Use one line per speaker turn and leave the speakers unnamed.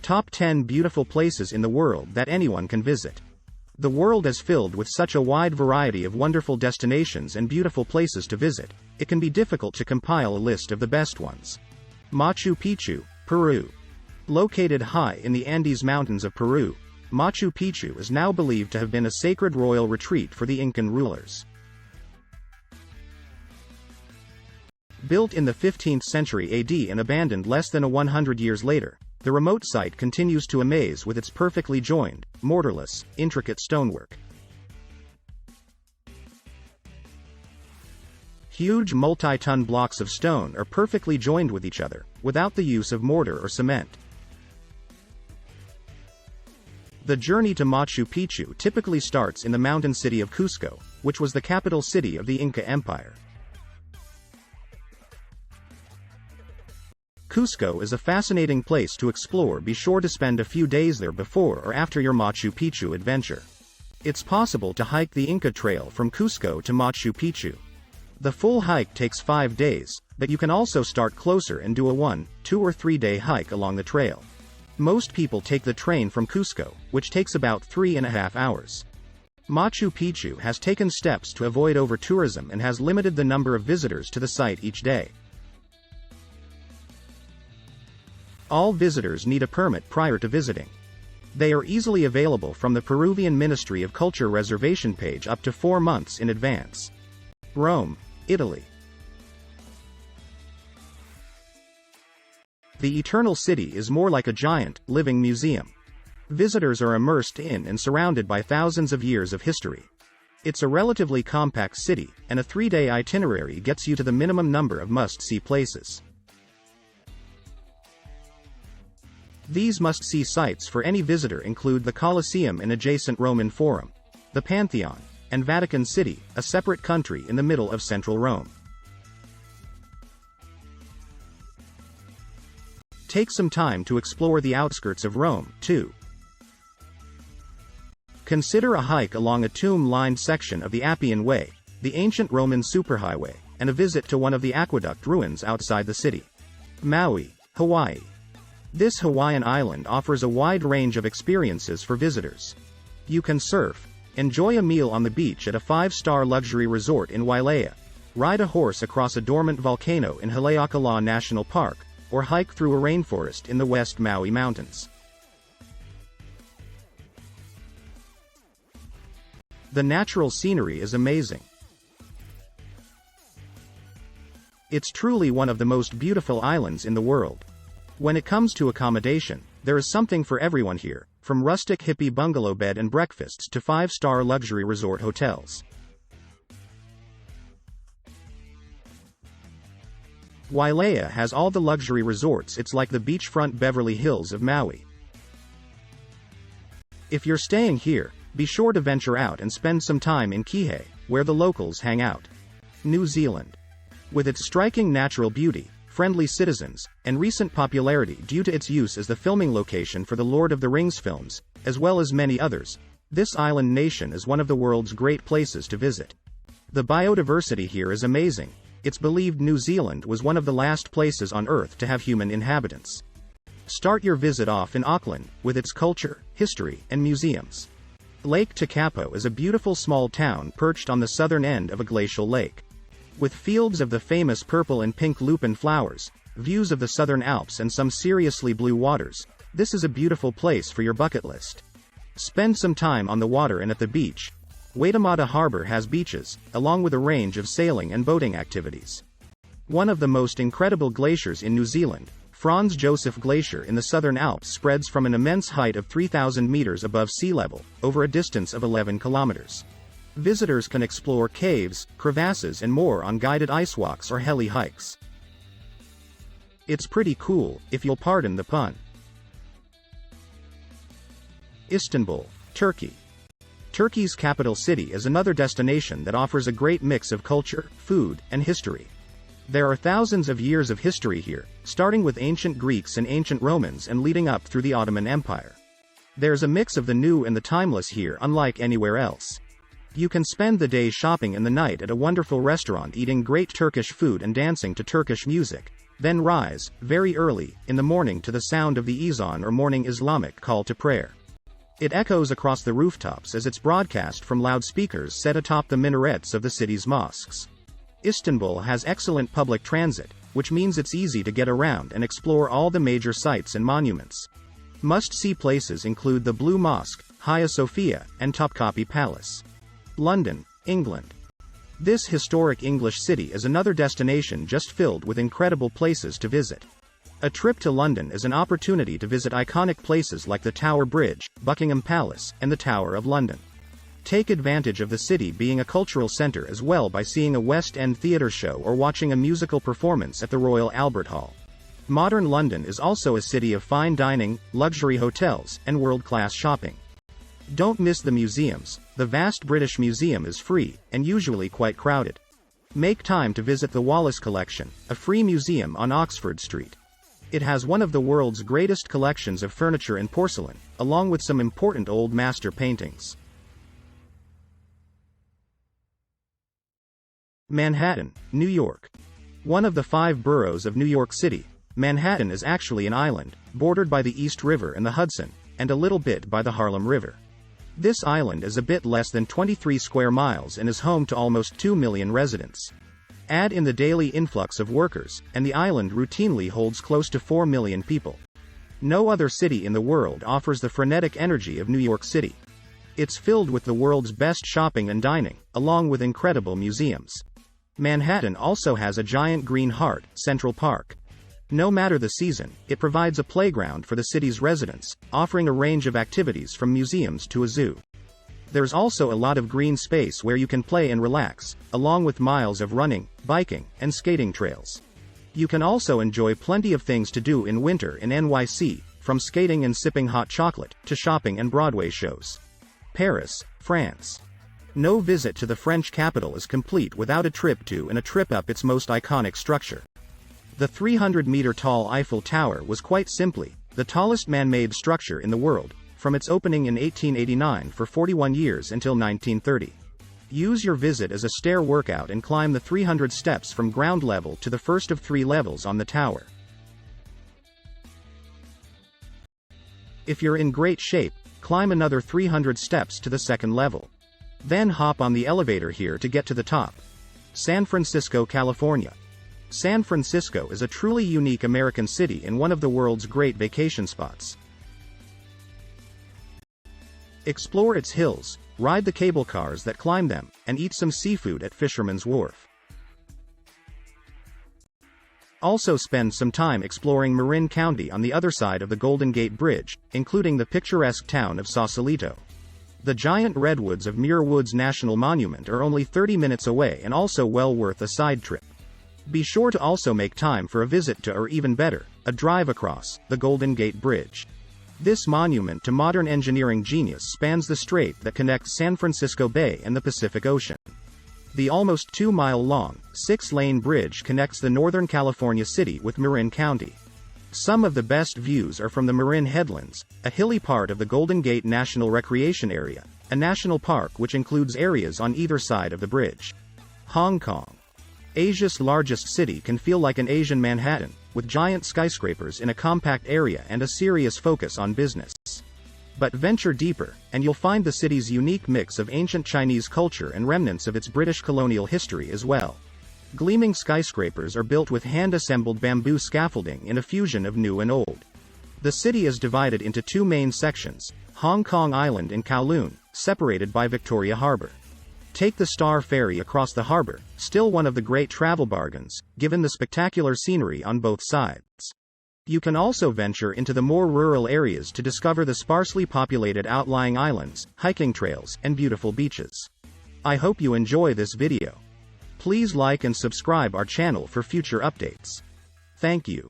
Top 10 beautiful places in the world that anyone can visit. The world is filled with such a wide variety of wonderful destinations and beautiful places to visit, it can be difficult to compile a list of the best ones. Machu Picchu, Peru. Located high in the Andes Mountains of Peru, Machu Picchu is now believed to have been a sacred royal retreat for the Incan rulers. Built in the 15th century AD and abandoned less than 100 years later, the remote site continues to amaze with its perfectly joined, mortarless, intricate stonework. Huge multi-ton blocks of stone are perfectly joined with each other, without the use of mortar or cement. The journey to Machu Picchu typically starts in the mountain city of Cusco, which was the capital city of the Inca Empire. Cusco is a fascinating place to explore. Be sure to spend a few days there before or after your Machu Picchu adventure. It's possible to hike the Inca Trail from Cusco to Machu Picchu. The full hike takes 5 days, but you can also start closer and do a 1, 2 or 3 day hike along the trail. Most people take the train from Cusco, which takes about 3.5 hours. Machu Picchu has taken steps to avoid over-tourism and has limited the number of visitors to the site each day. All visitors need a permit prior to visiting. They are easily available from the Peruvian Ministry of Culture reservation page up to 4 months in advance. Rome, Italy. The Eternal City is more like a giant, living museum. Visitors are immersed in and surrounded by thousands of years of history. It's a relatively compact city, and a 3-day itinerary gets you to the minimum number of must-see places. These must-see sites for any visitor include the Colosseum and adjacent Roman Forum, the Pantheon, and Vatican City, a separate country in the middle of central Rome. Take some time to explore the outskirts of Rome, too. Consider a hike along a tomb-lined section of the Appian Way, the ancient Roman superhighway, and a visit to one of the aqueduct ruins outside the city. Maui, Hawaii. This Hawaiian island offers a wide range of experiences for visitors. You can surf, enjoy a meal on the beach at a 5-star luxury resort in Wailea, ride a horse across a dormant volcano in Haleakala National Park, or hike through a rainforest in the West Maui Mountains. The natural scenery is amazing. It's truly one of the most beautiful islands in the world. When it comes to accommodation, there is something for everyone here, from rustic hippie bungalow bed and breakfasts to 5-star luxury resort hotels. Wailea has all the luxury resorts. It's like the beachfront Beverly Hills of Maui. If you're staying here, be sure to venture out and spend some time in Kihei, where the locals hang out. New Zealand. With its striking natural beauty, friendly citizens, and recent popularity due to its use as the filming location for the Lord of the Rings films, as well as many others, this island nation is one of the world's great places to visit. The biodiversity here is amazing. It's believed New Zealand was one of the last places on Earth to have human inhabitants. Start your visit off in Auckland, with its culture, history, and museums. Lake Tekapo is a beautiful small town perched on the southern end of a glacial lake. With fields of the famous purple and pink lupin flowers, views of the Southern Alps and some seriously blue waters, this is a beautiful place for your bucket list. Spend some time on the water and at the beach. Waitemata Harbor has beaches, along with a range of sailing and boating activities. One of the most incredible glaciers in New Zealand, Franz Josef Glacier in the Southern Alps, spreads from an immense height of 3,000 meters above sea level, over a distance of 11 kilometers. Visitors can explore caves, crevasses and more on guided icewalks or heli hikes. It's pretty cool, if you'll pardon the pun. Istanbul, Turkey. Turkey's capital city is another destination that offers a great mix of culture, food, and history. There are thousands of years of history here, starting with ancient Greeks and ancient Romans and leading up through the Ottoman Empire. There's a mix of the new and the timeless here, unlike anywhere else. You can spend the day shopping and the night at a wonderful restaurant eating great Turkish food and dancing to Turkish music. Then rise, very early, in the morning to the sound of the ezan or morning Islamic call to prayer. It echoes across the rooftops as it's broadcast from loudspeakers set atop the minarets of the city's mosques. Istanbul has excellent public transit, which means it's easy to get around and explore all the major sites and monuments. Must-see places include the Blue Mosque, Hagia Sophia, and Topkapi Palace. London, England. This historic English city is another destination just filled with incredible places to visit. A trip to London is an opportunity to visit iconic places like the Tower Bridge, Buckingham Palace, and the Tower of London. Take advantage of the city being a cultural centre as well by seeing a West End theatre show or watching a musical performance at the Royal Albert Hall. Modern London is also a city of fine dining, luxury hotels, and world-class shopping. Don't miss the museums. The vast British Museum is free, and usually quite crowded. Make time to visit the Wallace Collection, a free museum on Oxford Street. It has one of the world's greatest collections of furniture and porcelain, along with some important old master paintings. Manhattan, New York. One of the 5 boroughs of New York City, Manhattan is actually an island, bordered by the East River and the Hudson, and a little bit by the Harlem River. This island is a bit less than 23 square miles and is home to almost 2 million residents. Add in the daily influx of workers, and the island routinely holds close to 4 million people. No other city in the world offers the frenetic energy of New York City. It's filled with the world's best shopping and dining, along with incredible museums. Manhattan also has a giant green heart, Central Park. No matter the season, it provides a playground for the city's residents, offering a range of activities from museums to a zoo. There's also a lot of green space where you can play and relax, along with miles of running, biking, and skating trails. You can also enjoy plenty of things to do in winter in NYC, from skating and sipping hot chocolate, to shopping and Broadway shows. Paris, France. No visit to the French capital is complete without a trip to and a trip up its most iconic structure. The 300-meter-tall Eiffel Tower was quite simply the tallest man-made structure in the world, from its opening in 1889 for 41 years until 1930. Use your visit as a stair workout and climb the 300 steps from ground level to the first of 3 levels on the tower. If you're in great shape, climb another 300 steps to the second level. Then hop on the elevator here to get to the top. San Francisco, California. San Francisco is a truly unique American city and one of the world's great vacation spots. Explore its hills, ride the cable cars that climb them, and eat some seafood at Fisherman's Wharf. Also spend some time exploring Marin County on the other side of the Golden Gate Bridge, including the picturesque town of Sausalito. The giant redwoods of Muir Woods National Monument are only 30 minutes away and also well worth a side trip. Be sure to also make time for a visit to, or even better, a drive across, the Golden Gate Bridge. This monument to modern engineering genius spans the strait that connects San Francisco Bay and the Pacific Ocean. The almost 2-mile-long, 6-lane bridge connects the Northern California city with Marin County. Some of the best views are from the Marin Headlands, a hilly part of the Golden Gate National Recreation Area, a national park which includes areas on either side of the bridge. Hong Kong. Asia's largest city can feel like an Asian Manhattan, with giant skyscrapers in a compact area and a serious focus on business. But venture deeper, and you'll find the city's unique mix of ancient Chinese culture and remnants of its British colonial history as well. Gleaming skyscrapers are built with hand-assembled bamboo scaffolding in a fusion of new and old. The city is divided into 2 main sections, Hong Kong Island and Kowloon, separated by Victoria Harbour. Take the Star Ferry across the harbor, still one of the great travel bargains, given the spectacular scenery on both sides. You can also venture into the more rural areas to discover the sparsely populated outlying islands, hiking trails, and beautiful beaches. I hope you enjoy this video. Please like and subscribe our channel for future updates. Thank you.